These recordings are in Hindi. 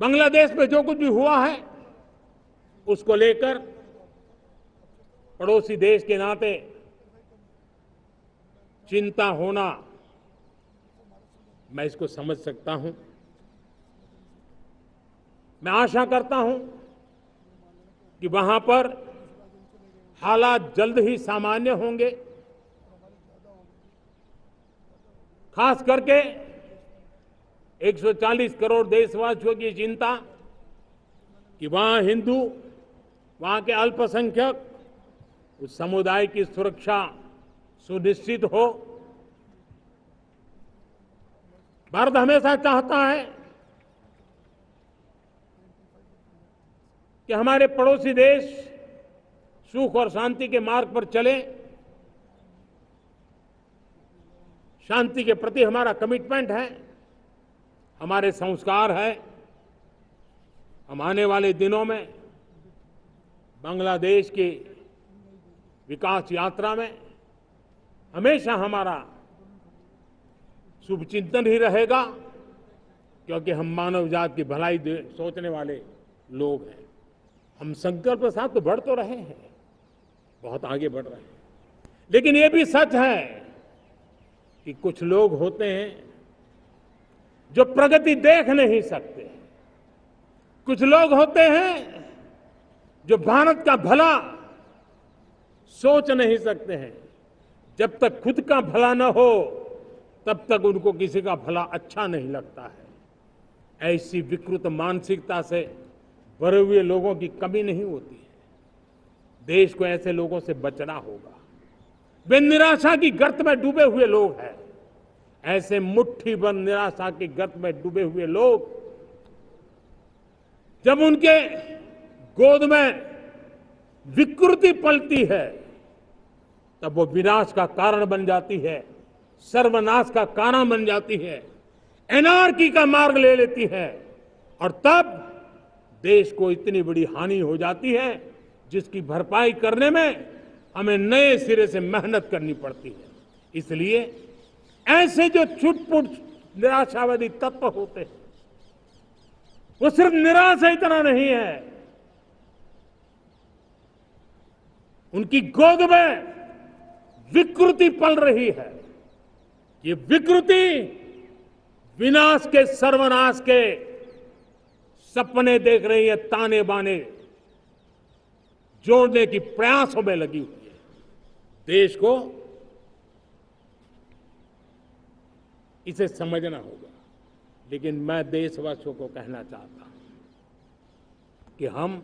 बांग्लादेश में जो कुछ भी हुआ है उसको लेकर पड़ोसी देश के नाते चिंता होना, मैं इसको समझ सकता हूं। मैं आशा करता हूं कि वहां पर हालात जल्द ही सामान्य होंगे। खास करके 140 करोड़ देशवासियों की चिंता कि वहां हिंदू, वहां के अल्पसंख्यक, उस समुदाय की सुरक्षा सुनिश्चित हो। भारत हमेशा चाहता है कि हमारे पड़ोसी देश सुख और शांति के मार्ग पर चले। शांति के प्रति हमारा कमिटमेंट है, हमारे संस्कार है। हम आने वाले दिनों में बांग्लादेश की विकास यात्रा में हमेशा हमारा शुभचिंतन ही रहेगा, क्योंकि हम मानव जात की भलाई सोचने वाले लोग हैं। हम संकल्प के साथ तो बढ़ तो रहे हैं, बहुत आगे बढ़ रहे हैं, लेकिन ये भी सच है कि कुछ लोग होते हैं जो प्रगति देख नहीं सकते। कुछ लोग होते हैं जो भारत का भला सोच नहीं सकते हैं। जब तक खुद का भला न हो तब तक उनको किसी का भला अच्छा नहीं लगता है। ऐसी विकृत मानसिकता से भरे हुए लोगों की कमी नहीं होती है। देश को ऐसे लोगों से बचना होगा। वे निराशा की गर्त में डूबे हुए लोग हैं। ऐसे मुट्ठी भर निराशा की गर्त में डूबे हुए लोग जब उनके गोद में विकृति पलती है तब वो विनाश का कारण बन जाती है, सर्वनाश का कारण बन जाती है, एनार्की का मार्ग ले लेती है, और तब देश को इतनी बड़ी हानि हो जाती है जिसकी भरपाई करने में हमें नए सिरे से मेहनत करनी पड़ती है। इसलिए ऐसे जो छुटपुट निराशावादी तत्व होते हैं, वो सिर्फ निराशा इतना नहीं है, उनकी गोद में विकृति पल रही है। ये विकृति विनाश के, सर्वनाश के सपने देख रही है, ताने बाने जोड़ने की प्रयासों में लगी हुई है। देश को इसे समझना होगा। लेकिन मैं देशवासियों को कहना चाहता हूं कि हम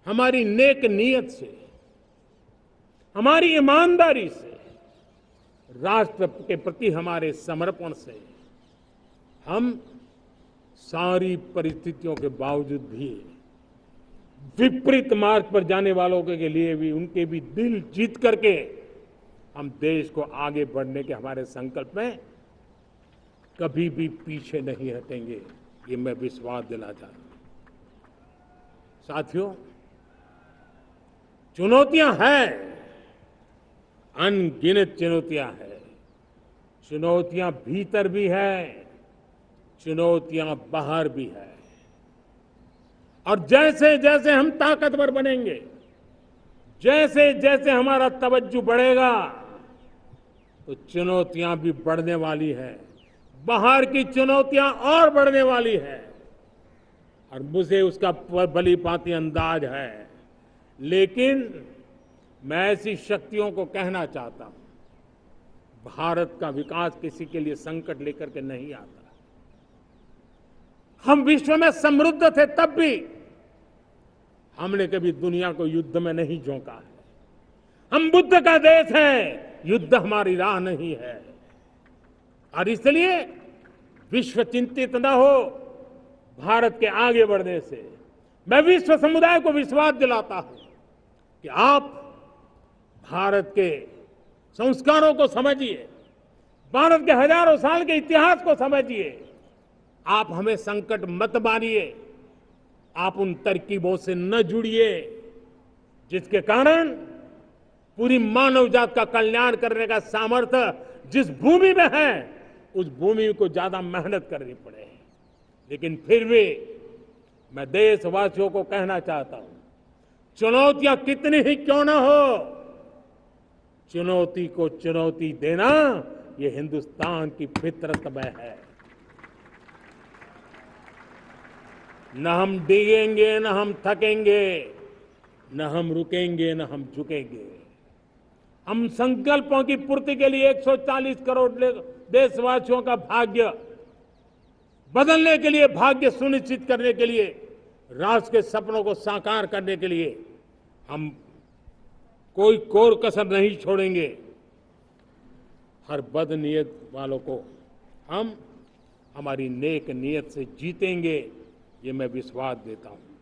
हमारी नेक नीयत से, हमारी ईमानदारी से, राष्ट्र के प्रति हमारे समर्पण से हम सारी परिस्थितियों के बावजूद भी विपरीत मार्ग पर जाने वालों के लिए भी, उनके भी दिल जीत करके हम देश को आगे बढ़ने के हमारे संकल्प में कभी भी पीछे नहीं हटेंगे। ये मैं विश्वास दिलाना चाहता हूं। साथियों, चुनौतियां हैं, अनगिनत चुनौतियां हैं। चुनौतियां भीतर भी है, चुनौतियां बाहर भी है। और जैसे जैसे हम ताकतवर बनेंगे, जैसे जैसे हमारा तवज्जो बढ़ेगा, तो चुनौतियां भी बढ़ने वाली है। बाहर की चुनौतियां और बढ़ने वाली है, और मुझे उसका भली भांति अंदाज है। लेकिन मैं ऐसी शक्तियों को कहना चाहता हूं, भारत का विकास किसी के लिए संकट लेकर के नहीं आता। हम विश्व में समृद्ध थे तब भी हमने कभी दुनिया को युद्ध में नहीं झोंका है। हम बुद्ध का देश है, युद्ध हमारी राह नहीं है। और इसलिए विश्व चिंतित न हो भारत के आगे बढ़ने से। मैं विश्व समुदाय को विश्वास दिलाता हूं कि आप भारत के संस्कारों को समझिए, भारत के हजारों साल के इतिहास को समझिए। आप हमें संकट मत मानिए, आप उन तरकीबों से न जुड़िए जिसके कारण पूरी मानव जात का कल्याण करने का सामर्थ्य जिस भूमि में है, उस भूमि को ज्यादा मेहनत करनी पड़े। लेकिन फिर भी मैं देशवासियों को कहना चाहता हूं, चुनौतियां कितनी ही क्यों ना हो, चुनौती को चुनौती देना ये हिंदुस्तान की फितरत में है। न हम डिगेंगे, न हम थकेंगे, न हम रुकेंगे, न हम झुकेंगे। हम संकल्पों की पूर्ति के लिए 140 करोड़ देशवासियों का भाग्य बदलने के लिए, भाग्य सुनिश्चित करने के लिए, राष्ट्र के सपनों को साकार करने के लिए हम कोई कोर कसर नहीं छोड़ेंगे। हर बदनीयत वालों को हम हमारी नेक नीयत से जीतेंगे, ये मैं विश्वास देता हूं।